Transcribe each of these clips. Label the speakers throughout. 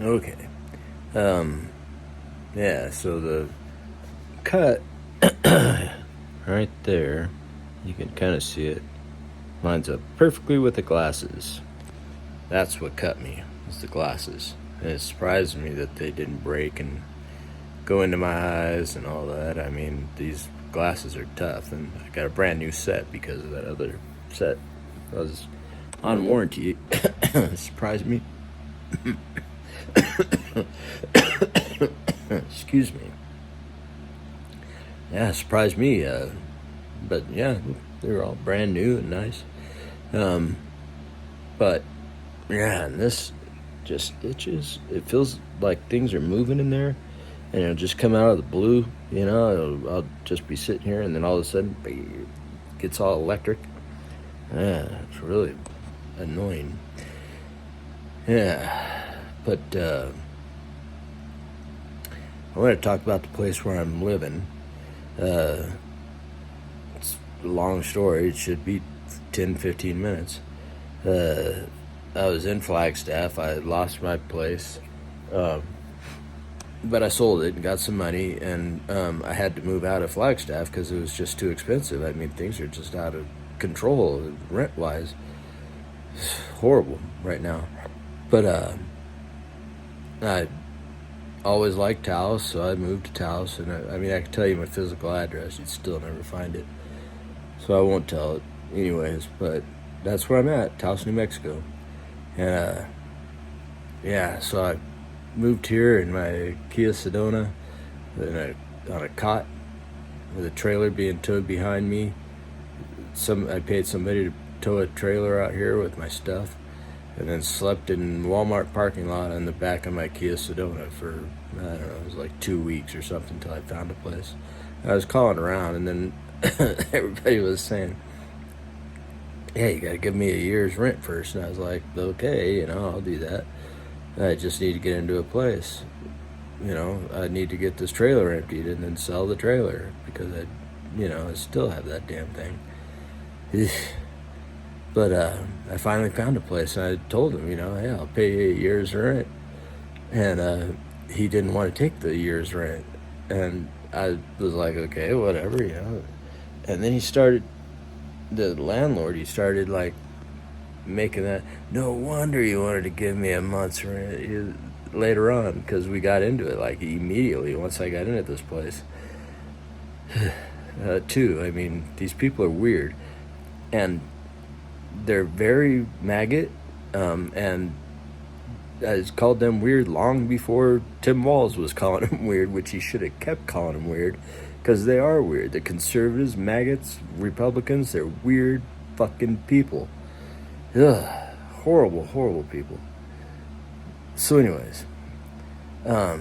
Speaker 1: Okay. Um, yeah, so the cut right there, you can kind of see it, lines up perfectly with the glasses. That's what cut me, was the glasses. And it surprised me that they didn't break and go into my eyes and all that. I mean, these glasses are tough, and I got a brand new set because of that other set. I was on warranty. It surprised me. Excuse me. Yeah, it surprised me. But yeah, they were all brand new and nice. Um, but yeah, and this just itches. It feels like things are moving in there, and it'll just come out of the blue. I'll just be sitting here, and then all of a sudden, it gets all electric. Yeah, it's really annoying. Yeah, but I want to talk about the place where I'm living. It's a long story. It should be 10, 15 minutes. I was in Flagstaff. I lost my place. But I sold it and got some money, and I had to move out of Flagstaff because it was just too expensive. I mean, things are just out of control rent-wise. It's horrible right now. But I always liked Taos, so I moved to Taos, and I mean, I could tell you my physical address. You'd still never find it. So I won't tell it anyways, but that's where I'm at, Taos, New Mexico. And yeah, so I moved here in my Kia Sedona on a cot with a trailer being towed behind me. I paid somebody to tow a trailer out here with my stuff, and then slept in Walmart parking lot in the back of my Kia Sedona for, I don't know, it was like 2 weeks or something until I found a place. I was calling around, and then everybody was saying, yeah, you gotta give me a year's rent first. And I was like, okay, I'll do that. I just need to get into a place. I need to get this trailer emptied and then sell the trailer because I still have that damn thing. But I finally found a place, and I told him, hey, I'll pay you a year's rent. And he didn't want to take the year's rent. And I was like, okay, whatever. And then the landlord, he started like making that, no wonder you wanted to give me a month's rent later on, because we got into it like immediately once I got into this place. Too, I mean, these people are weird, and they're very maggot, and I called them weird long before Tim Walz was calling them weird, which he should have kept calling them weird, because they are weird. The conservatives, maggots, Republicans, they're weird fucking people. Ugh, horrible, horrible people. So anyways, yeah,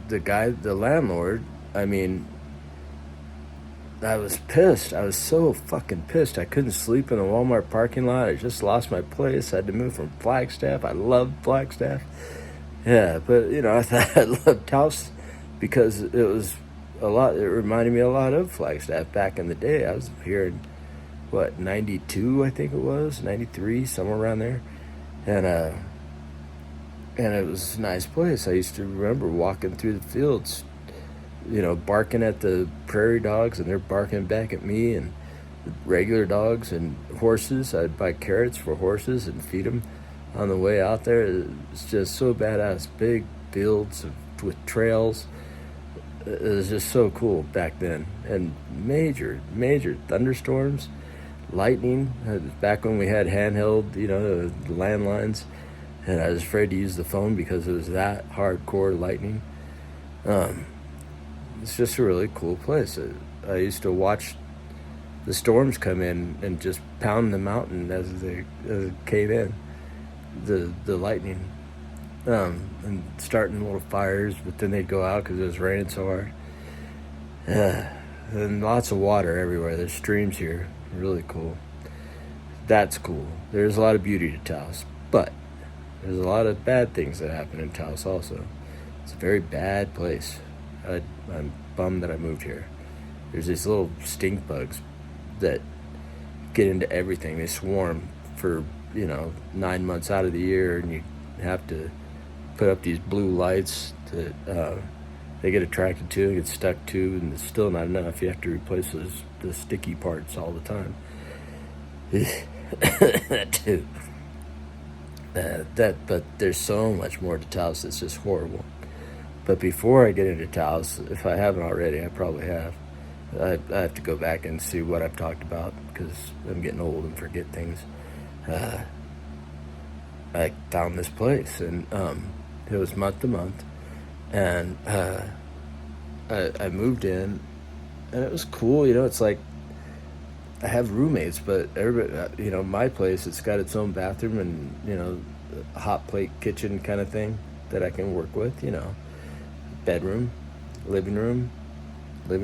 Speaker 1: the guy, the landlord, I mean, I was pissed. I was so fucking pissed. I couldn't sleep in the Walmart parking lot. I just lost my place. I had to move from Flagstaff. I loved Flagstaff. Yeah, but I thought I loved Taos because it was a lot. It reminded me a lot of Flagstaff back in the day. I was here in 92, I think it was, 93, somewhere around there, and it was a nice place. I used to remember walking through the fields, barking at the prairie dogs, and they're barking back at me, and regular dogs and horses. I'd buy carrots for horses and feed them on the way out there. It's just so badass. Big fields with trails. It was just so cool back then. And major thunderstorms, lightning. Back when we had handheld, the landlines, and I was afraid to use the phone because it was that hardcore lightning. It's just a really cool place. I used to watch the storms come in and just pound the mountain as it came in, the lightning, and starting little fires, but then they'd go out because it was raining so hard. And lots of water everywhere. There's streams here. Really cool. That's cool. There's a lot of beauty to Taos, but there's a lot of bad things that happen in Taos also. It's a very bad place. I'm bummed that I moved here. There's these little stink bugs that get into everything. They swarm for 9 months out of the year, and you have to put up these blue lights that they get attracted to and get stuck to, and it's still not enough. You have to replace the sticky parts all the time. That too. But there's so much more to Taos that's just horrible. But before I get into Taos, if I haven't already, I probably have. I have to go back and see what I've talked about because I'm getting old and forget things. I found this place, and it was month to month, and I moved in, and it was cool. It's like I have roommates, but everybody, my place, it's got its own bathroom and a hot plate kitchen kind of thing that I can work with. Bedroom, living room. But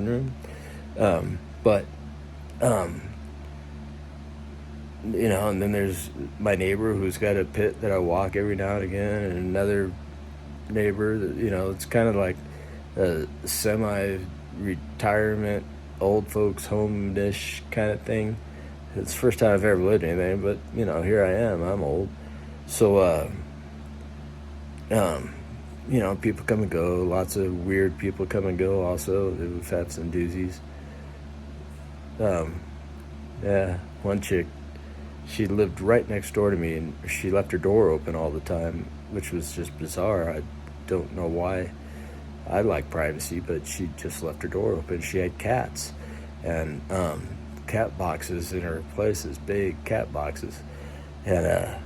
Speaker 1: and then there's my neighbor who's got a pit that I walk every now and again, and another neighbor that, it's kind of like a semi-retirement old folks home-ish kind of thing. It's the first time I've ever lived anything, but here I am. I'm old, so people come and go. Lots of weird people come and go. Also, we've had some doozies. Yeah, one chick, she lived right next door to me, and she left her door open all the time, which was just bizarre. I don't know why. I like privacy, but she just left her door open. She had cats, and cat boxes in her places, big cat boxes, and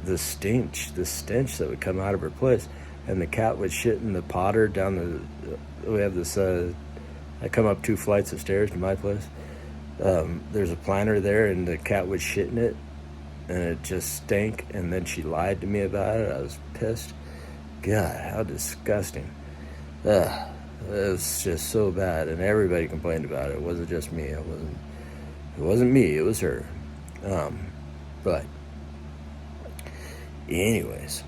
Speaker 1: the stench that would come out of her place, and the cat would shit in the potter down we have this, I come up 2 flights of stairs to my place. There's a planter there, and the cat would shit in it, and it just stank, and then she lied to me about it. I was pissed. God, how disgusting. It was just so bad, and everybody complained about it. It wasn't just me. It wasn't me, it was her. But anyways,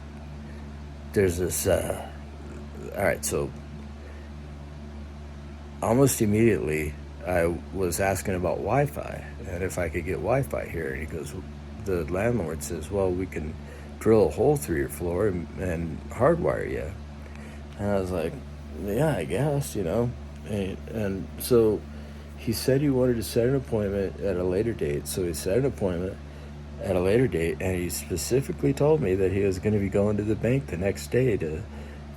Speaker 1: there's this, alright, so almost immediately I was asking about Wi-Fi and if I could get Wi-Fi here, and he goes, the landlord says, well, we can drill a hole through your floor and hardwire you. And I was like, yeah, I guess, and so he said he wanted to set an appointment at a later date. So he set an appointment at a later date, and he specifically told me that he was going to be going to the bank the next day to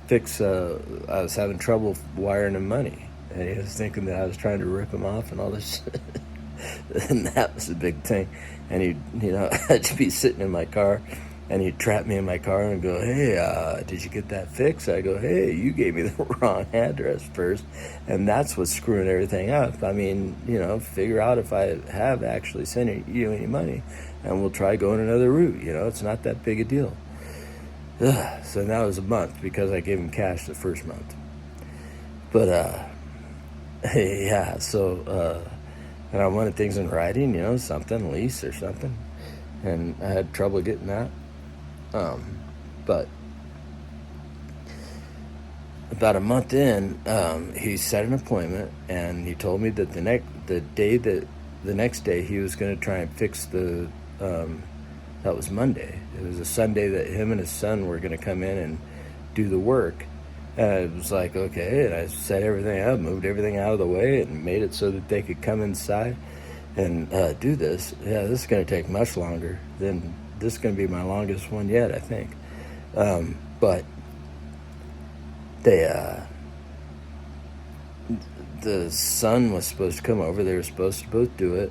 Speaker 1: fix, I was having trouble wiring him money, and he was thinking that I was trying to rip him off and all this shit. And that was a big thing. And I'd be sitting in my car, and he'd trap me in my car and go, hey, did you get that fixed? I go, hey, you gave me the wrong address first. And that's what's screwing everything up. I mean, figure out if I have actually sent you any money, and we'll try going another route. It's not that big a deal. So that was a month because I gave him cash the first month. But, yeah, so, and I wanted things in writing, something, lease or something. And I had trouble getting that. But about a month in, he set an appointment, and he told me that the next day he was going to try and fix that was Monday. It was a Sunday that him and his son were going to come in and do the work. And it was like, okay, and I set everything up, moved everything out of the way, and made it so that they could come inside and do this. Yeah, this is going to take much longer than this is going to be my longest one yet, I think. But the son was supposed to come over. They were supposed to both do it.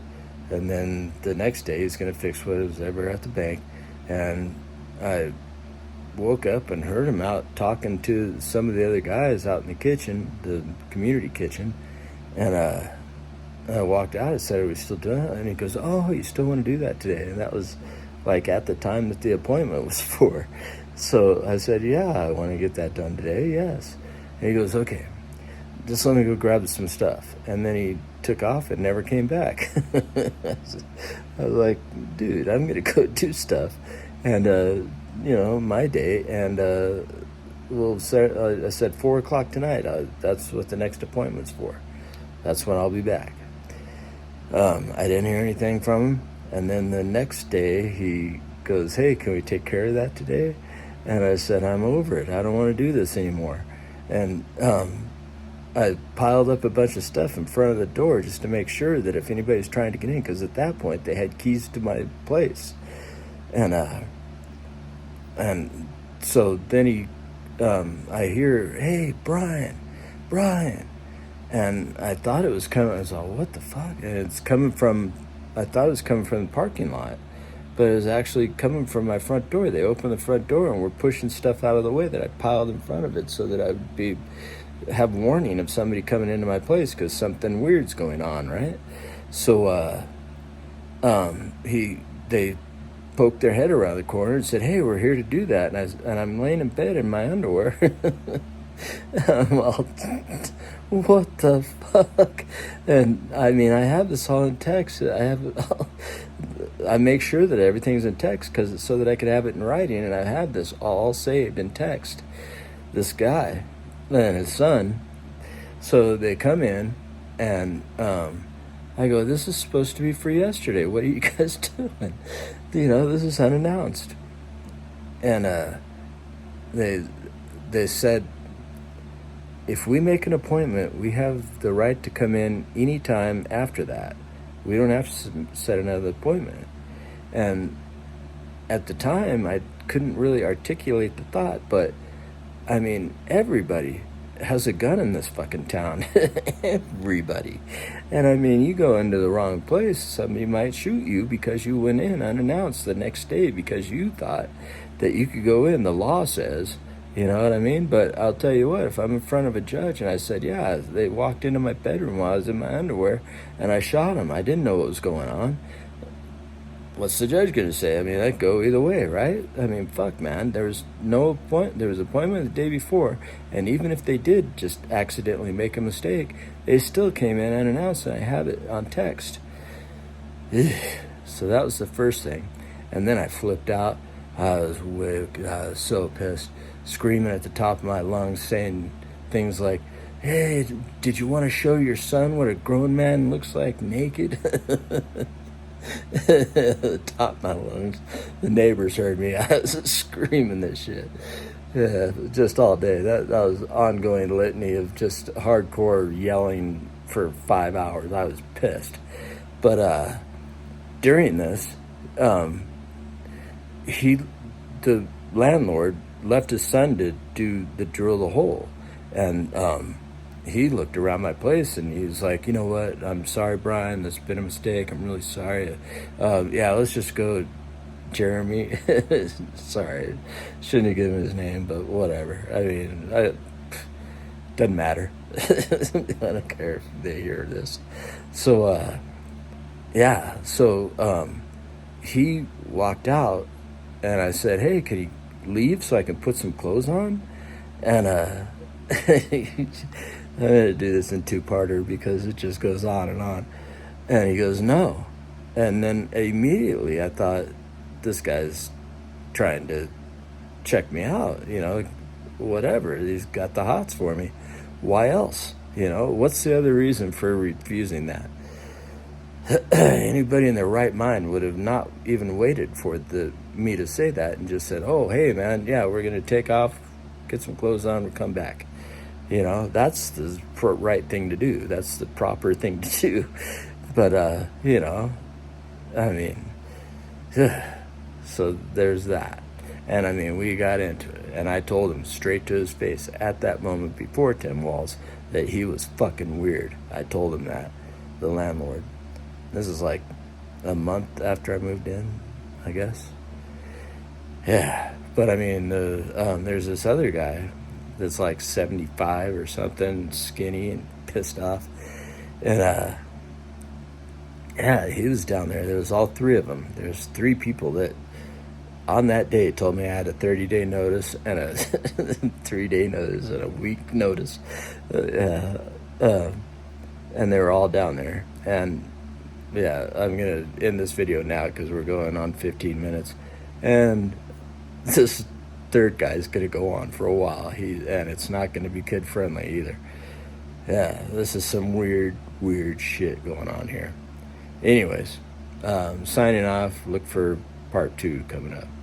Speaker 1: And then the next day he's going to fix what was ever at the bank. And I woke up and heard him out talking to some of the other guys out in the kitchen, the community kitchen. And I walked out and said, are we still doing it? And he goes, oh, you still want to do that today? And that was like at the time that the appointment was for. So I said, yeah, I want to get that done today, yes. And he goes, okay, just let me go grab some stuff. And then he took off and never came back. I was like, dude, I'm going to go do stuff. And, my day. And I said 4 o'clock tonight. That's what the next appointment's for. That's when I'll be back. I didn't hear anything from him. And then the next day he goes, hey, can we take care of that today? And I said, I'm over it. I don't want to do this anymore. And I piled up a bunch of stuff in front of the door just to make sure that if anybody's trying to get in, because at that point they had keys to my place. And so then I hear, hey, Brian. And I thought it was coming, I was like, what the fuck? And it's coming from, I thought it was coming from the parking lot, but it was actually coming from my front door. They opened the front door and were pushing stuff out of the way that I piled in front of it so that I would have warning of somebody coming into my place because something weird's going on, right? So they poked their head around the corner and said, hey, we're here to do that. And I'm laying in bed in my underwear. I'm all, what the fuck? And I mean, I have this all in text. I make sure that everything's in text so that I could have it in writing, and I have this all saved in text. This guy and his son. So they come in, and I go, this is supposed to be for yesterday. What are you guys doing? This is unannounced. And they said, if we make an appointment, we have the right to come in anytime after that. We don't have to set another appointment. And at the time, I couldn't really articulate the thought, but I mean, everybody has a gun in this fucking town. Everybody. And I mean, you go into the wrong place, somebody might shoot you because you went in unannounced the next day because you thought that you could go in. The law says, you know what I mean? But I'll tell you what, if I'm in front of a judge and I said, yeah, they walked into my bedroom while I was in my underwear and I shot them, I didn't know what was going on. What's the judge going to say? I mean, that'd go either way, right? I mean, fuck, man. There was an appointment the day before, and even if they did just accidentally make a mistake, they still came in unannounced, and I have it on text. So that was the first thing. And then I flipped out. I was so pissed, screaming at the top of my lungs, saying things like, hey, did you want to show your son what a grown man looks like naked? The top of my lungs. The neighbors heard me. I was screaming this shit. Yeah, just all day. That was ongoing litany of just hardcore yelling for 5 hours. I was pissed. But during this, the landlord left his son to drill the hole, and he looked around my place and he was like, you know what, I'm sorry, Brian, that's been a mistake, I'm really sorry. Yeah, let's just go, Jeremy. Sorry, shouldn't have given his name, but whatever. I mean, doesn't matter. I don't care if they hear this. So he walked out, and I said, hey, could he leave so I can put some clothes on? And I'm going to do this in two-parter because it just goes on. And he goes, no. And then immediately I thought, this guy's trying to check me out, whatever. He's got the hots for me. Why else? What's the other reason for refusing that? Anybody in their right mind would have not even waited for me to say that and just said, oh, hey, man, yeah, we're going to take off, get some clothes on, we'll come back. That's the right thing to do. That's the proper thing to do. But, I mean, so there's that. And, I mean, we got into it. And I told him straight to his face at that moment before Tim Walls that he was fucking weird. I told him that, the landlord. This is like a month after I moved in, I guess. Yeah. But, I mean, there's this other guy that's like 75 or something, skinny and pissed off. And, yeah, he was down there. There was all three of them. There's three people that on that day told me I had a 30-day notice and a 3-day notice and a week notice. And they were all down there. And, yeah, I'm going to end this video now because we're going on 15 minutes. And this third guy's going to go on for a while. And it's not going to be kid-friendly either. Yeah, this is some weird shit going on here. Anyways, signing off. Look for part 2 coming up.